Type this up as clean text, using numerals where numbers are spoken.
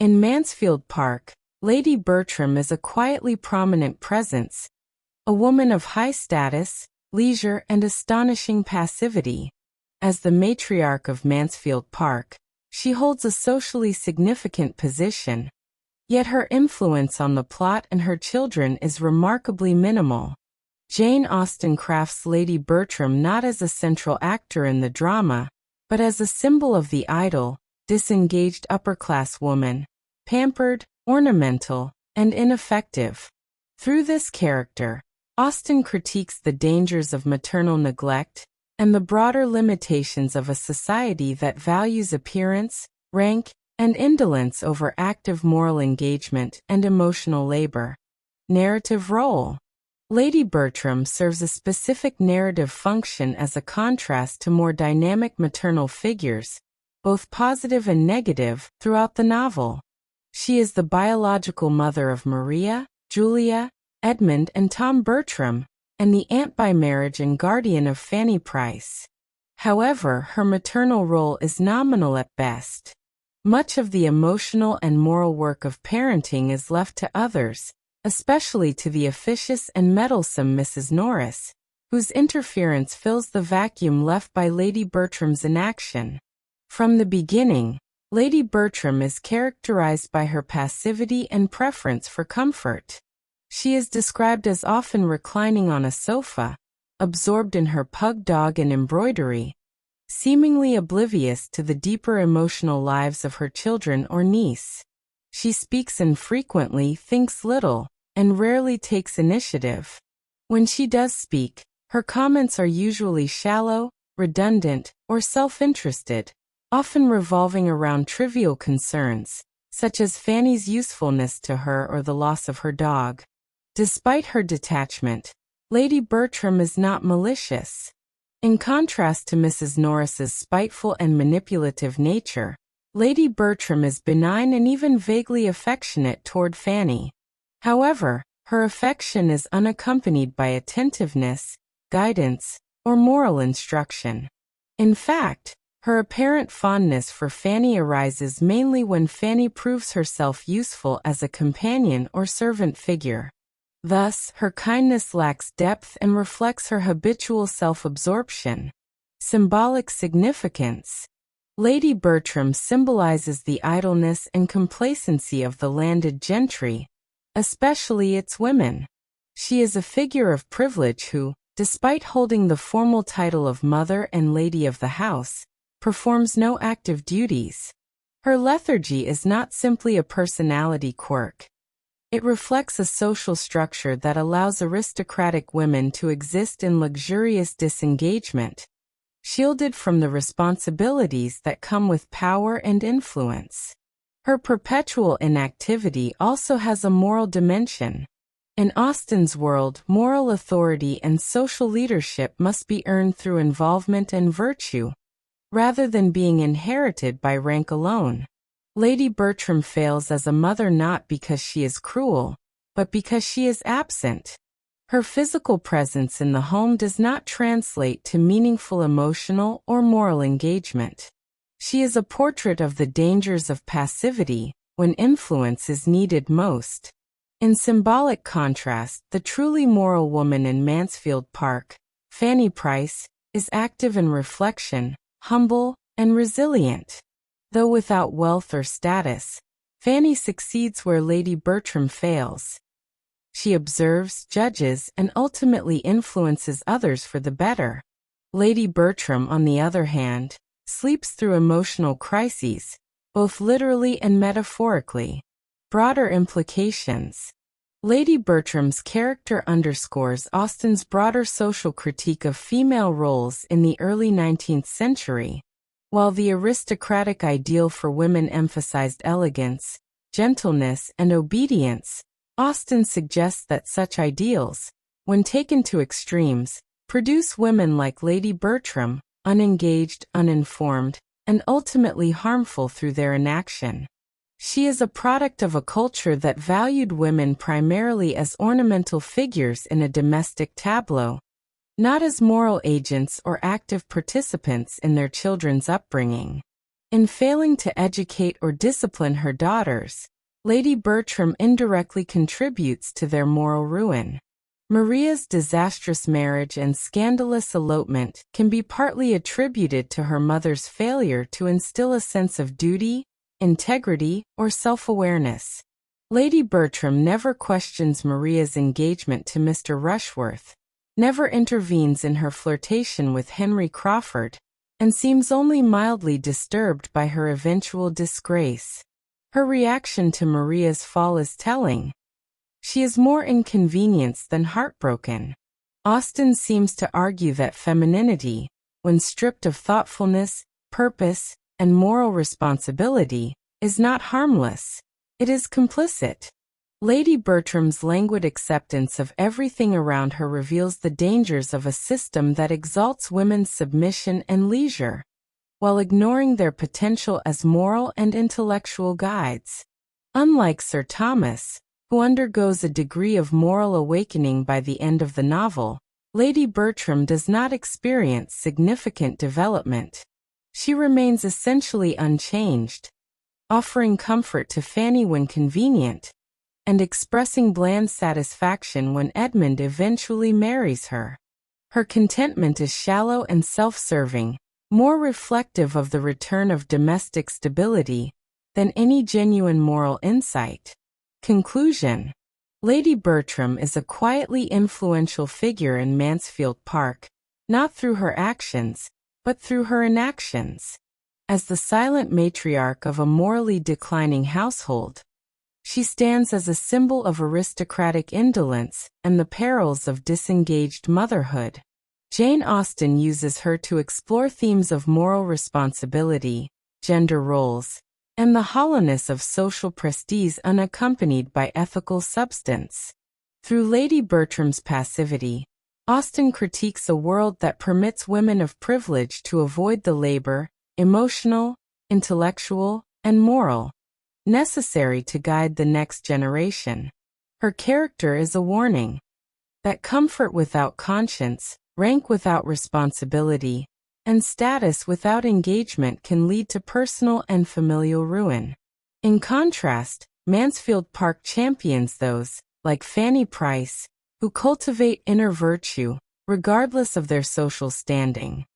In Mansfield Park, Lady Bertram is a quietly prominent presence, a woman of high status, leisure, and astonishing passivity. As the matriarch of Mansfield Park, she holds a socially significant position, yet her influence on the plot and her children is remarkably minimal. Jane Austen crafts Lady Bertram not as a central actor in the drama, but as a symbol of the idle, disengaged upper-class woman, pampered, ornamental, and ineffective. Through this character, Austen critiques the dangers of maternal neglect and the broader limitations of a society that values appearance, rank, and indolence over active moral engagement and emotional labor. Narrative role. Lady Bertram serves a specific narrative function as a contrast to more dynamic maternal figures, both positive and negative, throughout the novel. She is the biological mother of Maria, Julia, Edmund, and Tom Bertram, and the aunt by marriage and guardian of Fanny Price. However, her maternal role is nominal at best. Much of the emotional and moral work of parenting is left to others, especially to the officious and meddlesome Mrs. Norris, whose interference fills the vacuum left by Lady Bertram's inaction. From the beginning, Lady Bertram is characterized by her passivity and preference for comfort. She is described as often reclining on a sofa, absorbed in her pug dog and embroidery, seemingly oblivious to the deeper emotional lives of her children or niece. She speaks infrequently, thinks little, and rarely takes initiative. When she does speak, her comments are usually shallow, redundant, or self-interested, often revolving around trivial concerns, such as Fanny's usefulness to her or the loss of her dog. Despite her detachment, Lady Bertram is not malicious. In contrast to Mrs. Norris's spiteful and manipulative nature, Lady Bertram is benign and even vaguely affectionate toward Fanny. However, her affection is unaccompanied by attentiveness, guidance, or moral instruction. In fact, her apparent fondness for Fanny arises mainly when Fanny proves herself useful as a companion or servant figure. Thus, her kindness lacks depth and reflects her habitual self-absorption. Symbolic significance. Lady Bertram symbolizes the idleness and complacency of the landed gentry, especially its women. She is a figure of privilege who, despite holding the formal title of mother and lady of the house, performs no active duties. Her lethargy is not simply a personality quirk. It reflects a social structure that allows aristocratic women to exist in luxurious disengagement, shielded from the responsibilities that come with power and influence. Her perpetual inactivity also has a moral dimension. In Austen's world, moral authority and social leadership must be earned through involvement and virtue, rather than being inherited by rank alone. Lady Bertram fails as a mother not because she is cruel, but because she is absent. Her physical presence in the home does not translate to meaningful emotional or moral engagement. She is a portrait of the dangers of passivity when influence is needed most. In symbolic contrast, the truly moral woman in Mansfield Park, Fanny Price, is active in reflection, humble, and resilient. Though without wealth or status, Fanny succeeds where Lady Bertram fails. She observes, judges, and ultimately influences others for the better. Lady Bertram, on the other hand, sleeps through emotional crises, both literally and metaphorically. Broader implications. Lady Bertram's character underscores Austen's broader social critique of female roles in the early 19th century. While the aristocratic ideal for women emphasized elegance, gentleness, and obedience, Austen suggests that such ideals, when taken to extremes, produce women like Lady Bertram, unengaged, uninformed, and ultimately harmful through their inaction. She is a product of a culture that valued women primarily as ornamental figures in a domestic tableau, not as moral agents or active participants in their children's upbringing. In failing to educate or discipline her daughters, Lady Bertram indirectly contributes to their moral ruin. Maria's disastrous marriage and scandalous elopement can be partly attributed to her mother's failure to instill a sense of duty, integrity, or self-awareness. Lady Bertram never questions Maria's engagement to Mr. Rushworth, never intervenes in her flirtation with Henry Crawford, and seems only mildly disturbed by her eventual disgrace. Her reaction to Maria's fall is telling. She is more inconvenienced than heartbroken. Austen seems to argue that femininity, when stripped of thoughtfulness, purpose, and moral responsibility, is not harmless. It is complicit. Lady Bertram's languid acceptance of everything around her reveals the dangers of a system that exalts women's submission and leisure, while ignoring their potential as moral and intellectual guides. Unlike Sir Thomas, who undergoes a degree of moral awakening by the end of the novel, Lady Bertram does not experience significant development. She remains essentially unchanged, offering comfort to Fanny when convenient, and expressing bland satisfaction when Edmund eventually marries her. Her contentment is shallow and self-serving, more reflective of the return of domestic stability than any genuine moral insight. Conclusion: Lady Bertram is a quietly influential figure in Mansfield Park, not through her actions, but through her inactions. As the silent matriarch of a morally declining household, she stands as a symbol of aristocratic indolence and the perils of disengaged motherhood. Jane Austen uses her to explore themes of moral responsibility, gender roles, and the hollowness of social prestige unaccompanied by ethical substance. Through Lady Bertram's passivity, Austen critiques a world that permits women of privilege to avoid the labor, emotional, intellectual, and moral, necessary to guide the next generation. Her character is a warning that comfort without conscience, rank without responsibility, and status without engagement can lead to personal and familial ruin. In contrast, Mansfield Park champions those, like Fanny Price, who cultivate inner virtue, regardless of their social standing.